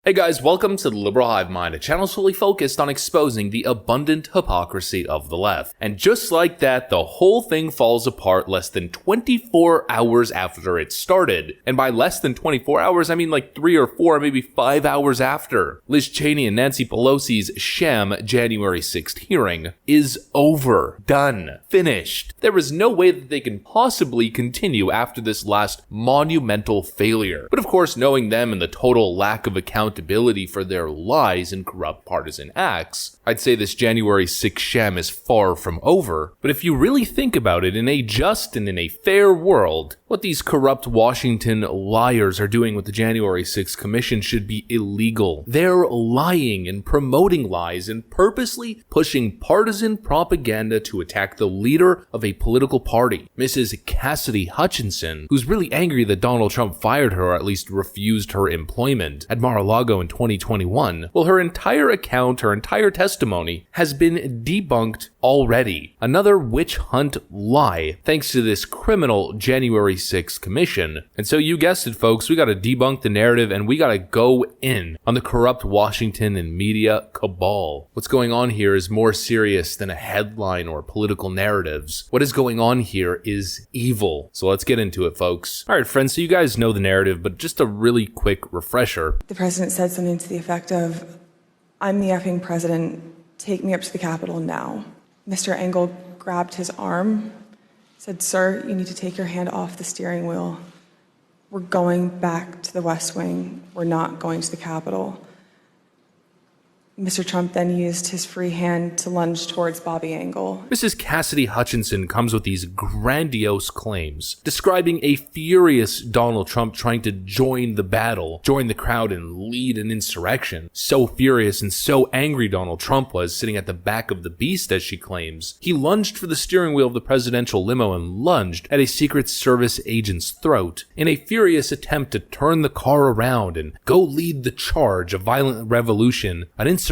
Hey guys, welcome to the Liberal Hive Mind, a channel solely focused on exposing the abundant hypocrisy of the left. And just like that, the whole thing falls apart less than 24 hours after it started. And by less than 24 hours, I mean like 3 or 4, maybe 5 hours after. Liz Cheney and Nancy Pelosi's sham January 6th hearing is over. Done. Finished. There is no way that they can possibly continue after this last monumental failure. But of course, knowing them and the total lack of accountability for their lies and corrupt partisan acts, I'd say this January 6th sham is far from over. But if you really think about it, in a just and in a fair world, what these corrupt Washington liars are doing with the January 6th Commission should be illegal. They're lying and promoting lies and purposely pushing partisan propaganda to attack the leader of a political party, Mrs. Cassidy Hutchinson, who's really angry that Donald Trump fired her or at least refused her employment at Mar-a-Lago in 2021. Well, her entire account, her entire testimony has been debunked already. Another witch hunt lie, thanks to this criminal January 6th commission. And so you guessed it, folks, we gotta debunk the narrative and we gotta go in on the corrupt Washington and media cabal. What's going on here is more serious than a headline or political narratives. What is going on here is evil. So let's get into it, folks. All right, friends, so you guys know the narrative, but just a really quick refresher. The president said something to the effect of, "I'm the effing president, take me up to the Capitol now." Mr. Engel grabbed his arm, said, "Sir, you need to take your hand off the steering wheel. We're going back to the West Wing. We're not going to the Capitol." Mr. Trump then used his free hand to lunge towards Bobby Engel. Mrs. Cassidy Hutchinson comes with these grandiose claims, describing a furious Donald Trump trying to join the battle, join the crowd and lead an insurrection. So furious and so angry Donald Trump was, sitting at the back of the beast, as she claims. He lunged for the steering wheel of the presidential limo and lunged at a Secret Service agent's throat in a furious attempt to turn the car around and go lead the charge, a violent revolution, an insurrection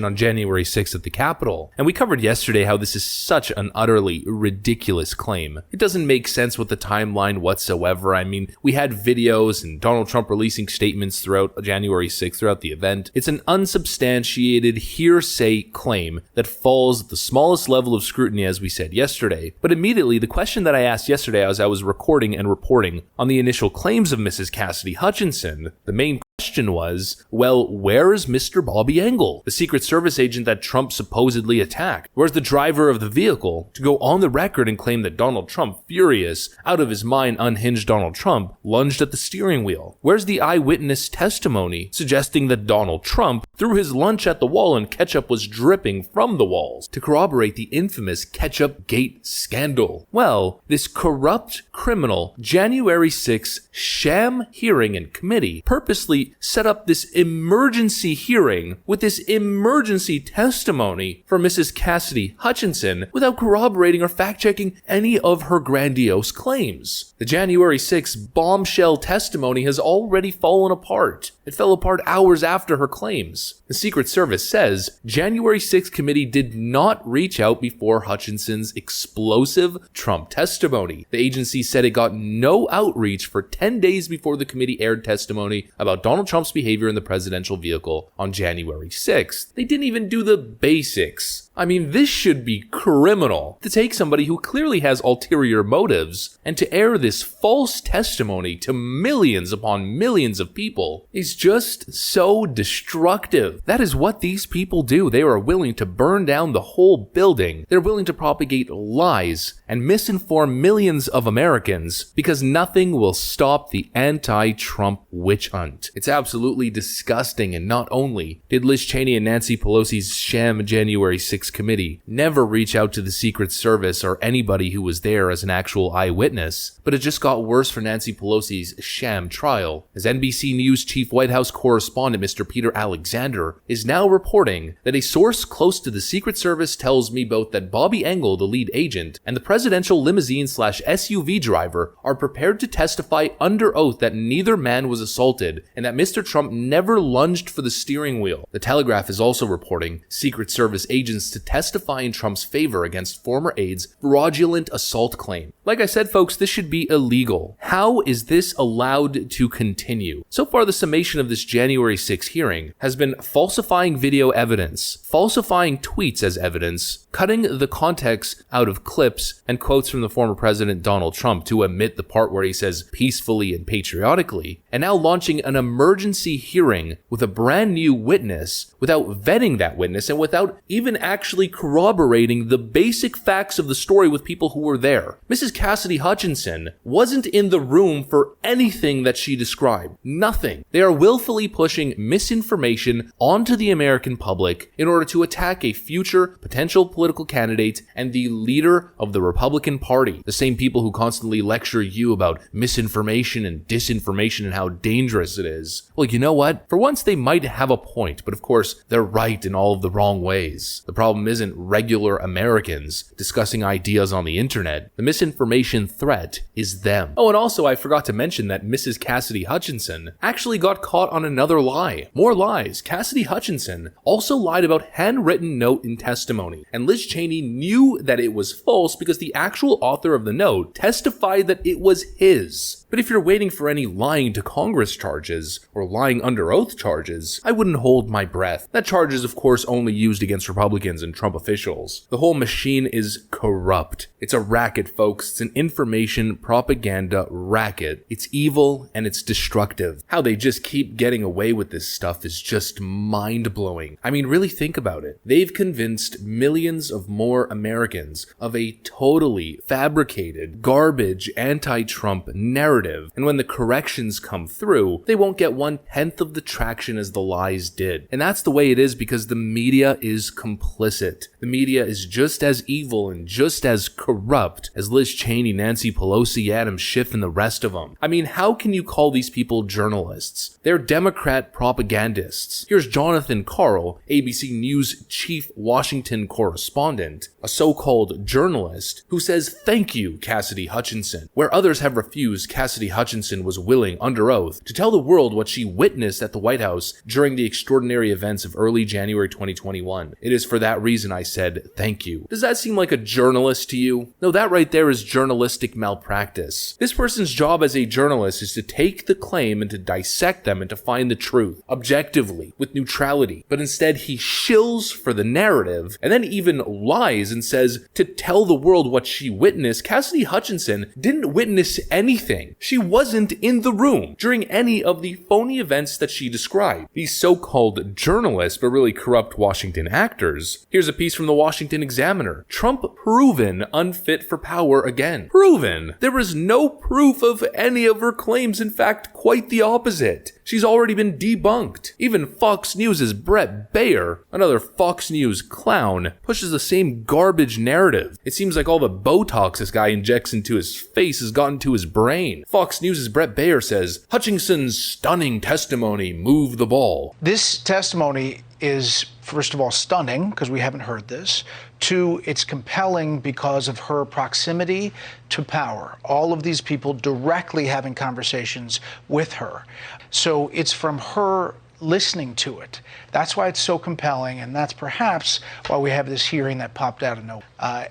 on January 6th at the Capitol. And we covered yesterday how this is such an utterly ridiculous claim. It doesn't make sense with the timeline whatsoever. I mean, we had videos and Donald Trump releasing statements throughout January 6th, throughout the event. It's an unsubstantiated hearsay claim that falls at the smallest level of scrutiny, as we said yesterday. But immediately, the question that I asked yesterday as I was recording and reporting on the initial claims of Mrs. Cassidy Hutchinson, the main question was, well, where is Mr. Bobby Engel, the Secret Service agent that Trump supposedly attacked? Where's the driver of the vehicle to go on the record and claim that Donald Trump, furious, out of his mind, unhinged Donald Trump, lunged at the steering wheel? Where's the eyewitness testimony suggesting that Donald Trump threw his lunch at the wall and ketchup was dripping from the walls to corroborate the infamous Ketchup Gate scandal? Well, this corrupt criminal January 6th sham hearing and committee purposely set up this emergency hearing with this emergency testimony for Mrs. Cassidy Hutchinson without corroborating or fact-checking any of her grandiose claims. The January 6th bombshell testimony has already fallen apart. It fell apart hours after her claims. The Secret Service says January 6th committee did not reach out before Hutchinson's explosive Trump testimony. The agency said it got no outreach for 10 days before the committee aired testimony about Donald Trump's behavior in the presidential vehicle on January 6th. They didn't even do the basics. I mean, this should be criminal to take somebody who clearly has ulterior motives and to air this false testimony to millions upon millions of people is just so destructive. That is what these people do. They are willing to burn down the whole building. They're willing to propagate lies and misinform millions of Americans because nothing will stop the anti-Trump witch hunt. It's absolutely disgusting, and not only did Liz Cheney and Nancy Pelosi's sham January 6th committee never reach out to the Secret Service or anybody who was there as an actual eyewitness, but it just got worse for Nancy Pelosi's sham trial, as NBC News chief White House correspondent Mr. Peter Alexander is now reporting that a source close to the Secret Service tells me both that Bobby Engel, the lead agent, and the presidential limousine/SUV driver are prepared to testify under oath that neither man was assaulted and that Mr. Trump never lunged for the steering wheel. The Telegraph is also reporting Secret Service agents to testify in Trump's favor against former aide's fraudulent assault claim. Like I said, folks, this should be illegal. How is this allowed to continue? So far, the summation of this January 6th hearing has been falsifying video evidence, falsifying tweets as evidence, cutting the context out of clips and quotes from the former president Donald Trump to omit the part where he says peacefully and patriotically, and now launching an emergency hearing with a brand new witness without vetting that witness and without even actually corroborating the basic facts of the story with people who were there. Mrs. Cassidy Hutchinson wasn't in the room for anything that she described. Nothing. They are willfully pushing misinformation onto the American public in order to attack a future potential political candidate and the leader of the Republican Party. The same people who constantly lecture you about misinformation and disinformation and how dangerous it is. Well, you know what? For once, they might have a point, but of course, they're right in all of the wrong ways. The problem isn't regular Americans discussing ideas on the internet. The misinformation threat is them. Oh, and also, I forgot to mention that Mrs. Cassidy Hutchinson actually got caught on another lie. More lies. Cassidy Hutchinson also lied about handwritten note in testimony, and Liz Cheney knew that it was false because the actual author of the note testified that it was his. But if you're waiting for any lying to Congress charges or lying under oath charges, I wouldn't hold my breath. That charge is, of course, only used against Republicans and Trump officials. The whole machine is corrupt. It's a racket, folks. It's an information propaganda racket. It's evil and it's destructive. How they just keep getting away with this stuff is just mind-blowing. I mean, really think about it. They've convinced millions of more Americans of a totally fabricated, garbage, anti-Trump narrative. And when the corrections come through, they won't get 1/10 of the traction as the lies did. And that's the way it is because the media is complicit. The media is just as evil and just as corrupt as Liz Cheney, Nancy Pelosi, Adam Schiff, and the rest of them. I mean, how can you call these people journalists? They're Democrat propagandists. Here's Jonathan Karl, ABC News chief Washington correspondent, a so-called journalist, who says, "Thank you, Cassidy Hutchinson." Where others have refused, Cassidy Hutchinson was willing, under oath, to tell the world what she witnessed at the White House during the extraordinary events of early January 2021. It is for that reason I said, thank you. Does that seem like a journalist to you? No, that right there is journalistic malpractice. This person's job as a journalist is to take the claim and to dissect them and to find the truth, objectively, with neutrality. But instead, he shills for the narrative and then even lies and says to tell the world what she witnessed. Cassidy Hutchinson didn't witness anything. She wasn't in the room during any of the phony events that she described. These so-called journalists, but really corrupt Washington actors. Here's a piece from the Washington Examiner. Trump proven unfit for power again. Proven. There is no proof of any of her claims. In fact, quite the opposite. She's already been debunked. Even Fox News' Brett Baer, another Fox News clown, pushes the same garbage narrative. It seems like all the Botox this guy injects into his face has gotten to his brain. Fox News' Brett Baer says, Hutchinson's stunning testimony moved the ball. This testimony is, first of all, stunning, because we haven't heard this. Two, it's compelling because of her proximity to power. All of these people directly having conversations with her. So it's from her listening to it. That's why it's so compelling, and that's perhaps why we have this hearing that popped out of nowhere.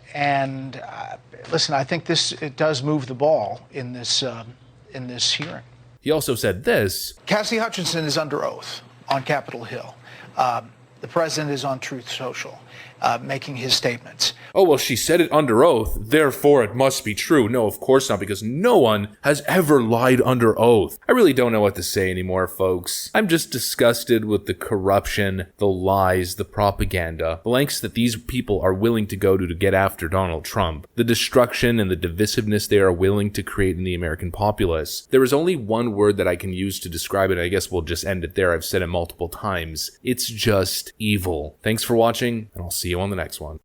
Listen, I think it does move the ball in this hearing. He also said this. Cassidy Hutchinson is under oath on Capitol Hill. The president is on Truth Social, making his statements. Oh, well, she said it under oath, therefore it must be true. No, of course not, because no one has ever lied under oath. I really don't know what to say anymore, folks. I'm just disgusted with the corruption, the lies, the propaganda, the lengths that these people are willing to go to get after Donald Trump, the destruction and the divisiveness they are willing to create in the American populace. There is only one word that I can use to describe it. I guess we'll just end it there. I've said it multiple times. It's just evil. Thanks for watching, and I'll see you on the next one.